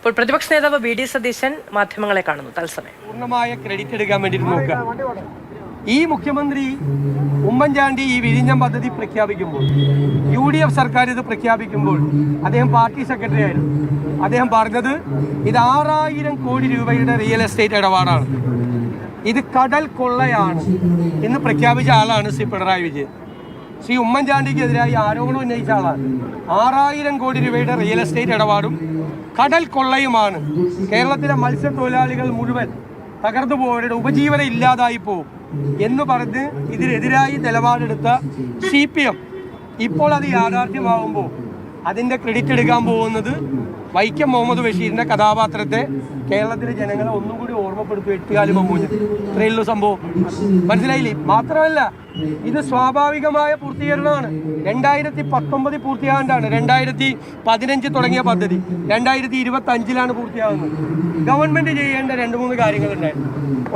ഇപ്പോൾ പ്രതിപക്ഷ നേതാവ് വി.ഡി. സതീശൻ മാധ്യമങ്ങളെ കാണുന്നു തത്സമയം. പൂർണ്ണമായ ക്രെഡിറ്റ് എടുക്കാൻ വേണ്ടിയിട്ട് നോക്കുക. ഈ മുഖ്യമന്ത്രി ഉമ്മൻചാണ്ടി ഈ വിഴിഞ്ഞം പദ്ധതി പ്രഖ്യാപിക്കുമ്പോൾ, UDF സർക്കാർ ഇത് പ്രഖ്യാപിക്കുമ്പോൾ അദ്ദേഹം പാർട്ടി സെക്രട്ടറി ആയിരുന്നു. അദ്ദേഹം പറഞ്ഞത് ഇത് 6000 കോടി രൂപയുടെ റിയൽ എസ്റ്റേറ്റ് ഇടപാടാണ്, ഇത് കടൽ കൊള്ളയാണ് എന്ന് പ്രഖ്യാപിച്ച ആളാണ് ശ്രീ പിണറായി വിജയൻ. ശ്രീ ഉമ്മൻചാണ്ടിക്കെതിരായി ആരോപണം ഉന്നയിച്ച ആളാണ്. 6000 കോടി രൂപയുടെ റിയൽ എസ്റ്റേറ്റ് ഇടപാടും കടൽ കൊള്ളയുമാണ്. കേരളത്തിലെ മത്സ്യത്തൊഴിലാളികൾ മുഴുവൻ തകർന്നു പോയവരുടെ ഉപജീവനം ഇല്ലാതായി പോകും എന്ന് പറഞ്ഞ് ഇതിനെതിരായി നിലപാടെടുത്ത CPM ഇപ്പോൾ അത് യാഥാർത്ഥ്യമാകുമ്പോൾ അതിൻ്റെ ക്രെഡിറ്റ് എടുക്കാൻ പോകുന്നത് വൈക്കം മുഹമ്മദ് ബഷീറിൻ്റെ കഥാപാത്രത്തെ കേരളത്തിലെ ജനങ്ങളെ ഒന്നും കൂടി ഓർമ്മപ്പെടുത്തും. എട്ടുകാലി മമ്മൂഞ്ഞ് ഇത്രയുള്ളൂ സംഭവം. മനസ്സിലായില്ലേ? മാത്രമല്ല, ഇത് സ്വാഭാവികമായ പൂർത്തീകരണമാണ്. 2019 പൂർത്തിയാകേണ്ടതാണ്. 2015 തുടങ്ങിയ പദ്ധതി 2025 പൂർത്തിയാകുന്നത്. ഗവൺമെൻറ് ചെയ്യേണ്ട 2-3 കാര്യങ്ങളുണ്ടായിരുന്നു.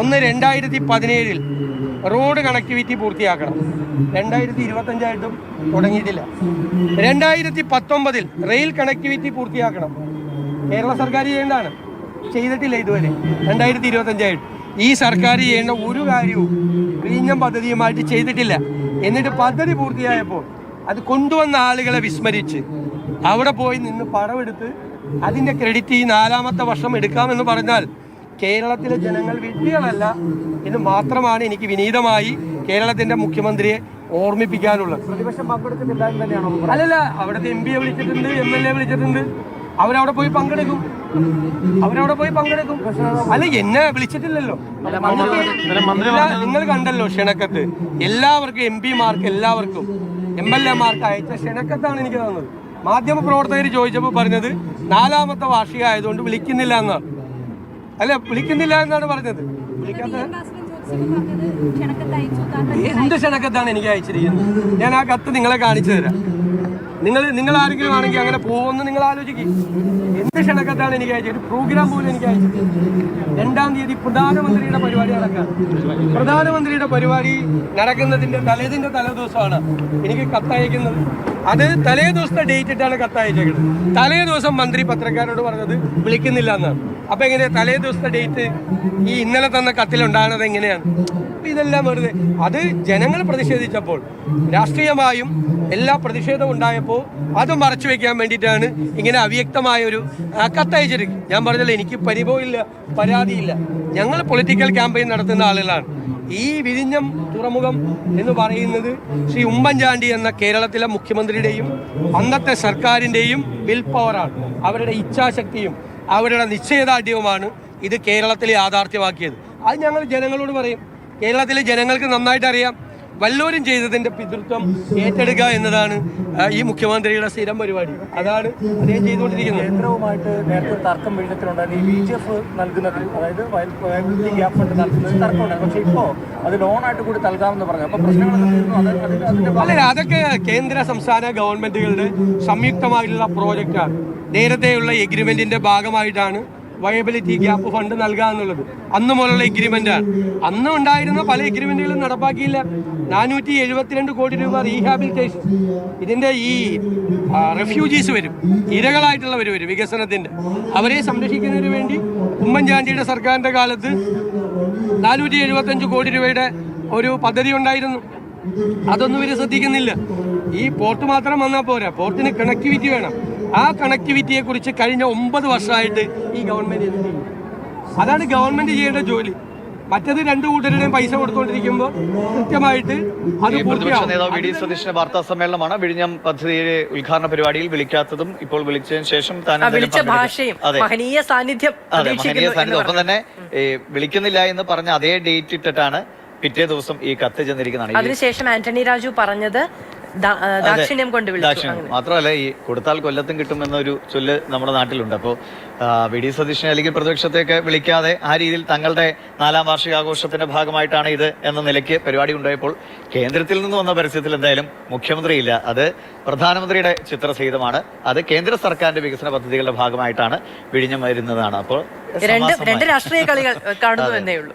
ഒന്ന്, 2017 റോഡ് കണക്ടിവിറ്റി പൂർത്തിയാക്കണം. 2025 തുടങ്ങിയിട്ടില്ല. 2019 റെയിൽ കണക്ടിവിറ്റി പൂർത്തിയാക്കണം. കേരള സർക്കാർ ചെയ്യേണ്ടതാണ്, ചെയ്തിട്ടില്ല ഇതുവരെ. 2025 ഈ സർക്കാർ ചെയ്യേണ്ട ഒരു കാര്യവും വിഴിഞ്ഞം പദ്ധതിയുമായിട്ട് ചെയ്തിട്ടില്ല. എന്നിട്ട് പദ്ധതി പൂർത്തിയായപ്പോൾ അത് കൊണ്ടുവന്ന ആളുകളെ വിസ്മരിച്ച് അവിടെ പോയി നിന്ന് പടമെടുത്ത് അതിൻ്റെ ക്രെഡിറ്റ് ഈ 4ാമത്തെ വർഷം എടുക്കാമെന്ന് പറഞ്ഞാൽ കേരളത്തിലെ ജനങ്ങൾ വിഡ്ഢികളല്ല എന്ന് മാത്രമാണ് എനിക്ക് വിനീതമായി കേരളത്തിൻ്റെ മുഖ്യമന്ത്രിയെ ഓർമ്മിപ്പിക്കാനുള്ളത്. പ്രതിപക്ഷം പങ്കെടുക്കുന്നില്ല എന്ന് തന്നെയാണോ? അല്ലല്ല, അവിടുത്തെ MP വിളിച്ചിട്ടുണ്ട്, MLA വിളിച്ചിട്ടുണ്ട്. അവരവിടെ പോയി പങ്കെടുക്കും. അല്ല, എന്നെ വിളിച്ചിട്ടില്ലല്ലോ. നിങ്ങൾ കണ്ടല്ലോ ക്ഷണക്കത്ത്. എല്ലാവർക്കും MP മാർക്ക്, എല്ലാവർക്കും MLA മാർക്ക് അയച്ച ക്ഷണക്കത്താണ് എനിക്ക് തന്നത്. മാധ്യമ പ്രവർത്തകർ ചോദിച്ചപ്പോൾ പറഞ്ഞത് 4ാമത്തെ വാർഷികം ആയതുകൊണ്ട് വിളിക്കുന്നില്ല എന്നാണ്. അല്ല, വിളിക്കുന്നില്ല എന്നാണ് പറഞ്ഞത്. വിളിക്കാത്ത എന്ത് ക്ഷണക്കത്താണ് എനിക്ക് അയച്ചിരിക്കുന്നത്? ഞാൻ ആ കത്ത് നിങ്ങളെ കാണിച്ചു തരാം. നിങ്ങൾ ആരെങ്കിലും ആണെങ്കിൽ അങ്ങനെ പോകുമെന്ന് നിങ്ങൾ ആലോചിക്കും. എന്ത് ക്ഷണക്കത്താണ് എനിക്ക് അയച്ചത്? പ്രോഗ്രാം പോലും എനിക്ക് അയച്ചത്. 2-ാം തീയതി പ്രധാനമന്ത്രിയുടെ പരിപാടി നടക്കുക. പ്രധാനമന്ത്രിയുടെ പരിപാടി നടക്കുന്നതിൻ്റെ തലേദിവസമാണ് എനിക്ക് കത്തയക്കുന്നത്. അത് തലേ ദിവസത്തെ ഡേറ്റ് ഇട്ടാണ് കത്തയച്ചേക്കുന്നത്. തലേ ദിവസം മന്ത്രി പത്രക്കാരോട് പറഞ്ഞത് വിളിക്കുന്നില്ല എന്നാണ്. അപ്പം എങ്ങനെയാ തലേ ദിവസത്തെ ഡേറ്റ് ഈ ഇന്നലെ തന്ന കത്തിലുണ്ടാകുന്നത്? എങ്ങനെയാണ്? ഇതെല്ലാം വെറുതെ. അത് ജനങ്ങൾ പ്രതിഷേധിച്ചപ്പോൾ, രാഷ്ട്രീയമായും എല്ലാ പ്രതിഷേധവും ഉണ്ടായപ്പോൾ അത് മറച്ചു വെക്കാൻ വേണ്ടിയിട്ടാണ് ഇങ്ങനെ അവ്യക്തമായൊരു കത്തയച്ചിരിക്കും. ഞാൻ പറഞ്ഞല്ലോ, എനിക്ക് പരിഭവമില്ല, പരാതിയില്ല. ഞങ്ങൾ പൊളിറ്റിക്കൽ ക്യാമ്പയിൻ നടത്തുന്ന ആളുകളാണ്. ഈ വിഴിഞ്ഞം തുറമുഖം എന്ന് പറയുന്നത് ശ്രീ ഉമ്മൻചാണ്ടി എന്ന കേരളത്തിലെ മുഖ്യമന്ത്രിയുടെയും അന്നത്തെ സർക്കാരിൻ്റെയും വിൽ പവറാണ്. അവരുടെ ഇച്ഛാശക്തിയും അവരുടെ നിശ്ചയദാർഢ്യവുമാണ് ഇത് കേരളത്തിൽ യാഥാർത്ഥ്യമാക്കിയത്. അത് ഞങ്ങൾ ജനങ്ങളോട് പറയും. കേരളത്തിലെ ജനങ്ങൾക്ക് നന്നായിട്ട് അറിയാം. വല്ലവരും ചെയ്തതിൻ്റെ പിതൃത്വം ഏറ്റെടുക്കുക എന്നതാണ് ഈ മുഖ്യമന്ത്രിയുടെ സ്ഥിരം പരിപാടി. അതാണ് അദ്ദേഹം ചെയ്തുകൊണ്ടിരിക്കുന്നത്. കേന്ദ്രവുമായിട്ട് നേരത്തെ തർക്കം വിഴിഞ്ഞത്തിലുണ്ടായിരുന്നു. ഈ BGF നൽകുന്നതിൽ, അതായത് ഗ്യാപ് ഫണ്ട് നൽകുന്നതിൽ തർക്കമുണ്ടായിരുന്നു. പക്ഷേ ഇപ്പോൾ അത് ലോണായിട്ട് കൂടി നൽകാമെന്ന് പറഞ്ഞു. അപ്പോൾ പ്രശ്നങ്ങൾ അല്ല, അതൊക്കെ കേന്ദ്ര സംസ്ഥാന ഗവൺമെൻറ്റുകളുടെ സംയുക്തമായിട്ടുള്ള പ്രോജക്റ്റാണ്. നേരത്തെയുള്ള എഗ്രിമെൻറ്റിൻ്റെ ഭാഗമായിട്ടാണ് വയബിലിറ്റി ഗ്യാപ്പ് ഫണ്ട് നൽകുക എന്നുള്ളത്. അന്ന് മുതലുള്ള എഗ്രിമെൻ്റാണ്. അന്ന് ഉണ്ടായിരുന്ന പല എഗ്രിമെൻറ്റുകളും നടപ്പാക്കിയില്ല. 472 കോടി രൂപ റീഹാബിലിറ്റേഷൻ. ഇതിൻ്റെ ഈ റെഫ്യൂജീസ് വരും, ഇരകളായിട്ടുള്ളവർ വരും വികസനത്തിൻ്റെ, അവരെ സംരക്ഷിക്കുന്നതിന് വേണ്ടി ഉമ്മൻചാണ്ടിയുടെ സർക്കാരിൻ്റെ കാലത്ത് 475 കോടി രൂപയുടെ ഒരു പദ്ധതി ഉണ്ടായിരുന്നു. അതൊന്നും ഇവർ ശ്രദ്ധിക്കുന്നില്ല. ഈ പോർട്ട് മാത്രം വന്നാൽ പോരാ, പോർട്ടിന് കണക്ടിവിറ്റി വേണം. ആ കണക്ടിവിറ്റിയെ കുറിച്ച് കഴിഞ്ഞ 9 വർഷമായിട്ട് ഈ ഗവൺമെന്റ് എന്ത് ചെയ്യും? അതാണ് ഗവൺമെന്റ് ചെയ്യേണ്ട ജോലി. മറ്റത് 2 കൂട്ടരുടെയും പൈസ കൊടുത്തുകൊണ്ടിരിക്കുമ്പോൾ കൃത്യമായിട്ട് അത് പ്രതിപക്ഷ നേതാവ് വി.ഡി. സതീശന്റെ വാർത്താ സമ്മേളനമാണ്. വിഴിഞ്ഞം പദ്ധതിയുടെ ഉദ്ഘാടന പരിപാടിയിൽ വിളിക്കാത്തതും ഇപ്പോൾ വിളിച്ചതിന് ശേഷം മഹനീയ സാന്നിധ്യം. ഒപ്പം തന്നെ വിളിക്കുന്നില്ല എന്ന് പറഞ്ഞ അതേ ഡേറ്റ് ഇട്ടിട്ടാണ് പിറ്റേ ദിവസം ഈ കത്ത് ചെന്നിരിക്കുന്നതാണ്. അതിനുശേഷം ആന്റണി രാജു പറഞ്ഞത് ദാക്ഷിണ്യം കൊണ്ട് വിളിച്ചു. മാത്രമല്ല, ഈ കൊടുത്താൽ കൊല്ലത്തും കിട്ടുമെന്നൊരു ചൊല്ല് നമ്മുടെ നാട്ടിലുണ്ട്. അപ്പോൾ വി.ഡി. സതീശനെ അല്ലെങ്കിൽ പ്രതിപക്ഷത്തെയൊക്കെ വിളിക്കാതെ ആ രീതിയിൽ തങ്ങളുടെ 4ാം വാർഷികാഘോഷത്തിന്റെ ഭാഗമായിട്ടാണ് ഇത് എന്ന നിലയ്ക്ക് പരിപാടി ഉണ്ടായപ്പോൾ കേന്ദ്രത്തിൽ നിന്ന് വന്ന പരസ്യത്തിൽ എന്തായാലും മുഖ്യമന്ത്രിയില്ല. അത് പ്രധാനമന്ത്രിയുടെ ചിത്രസഹിതമാണ്. അത് കേന്ദ്ര സർക്കാരിന്റെ വികസന പദ്ധതികളുടെ ഭാഗമായിട്ടാണ് വിഴിഞ്ഞം വരുന്നതാണ്. അപ്പോൾ രണ്ട് രാഷ്ട്രീയ കളികൾ കാണുന്നു എന്നേ ഉള്ളൂ.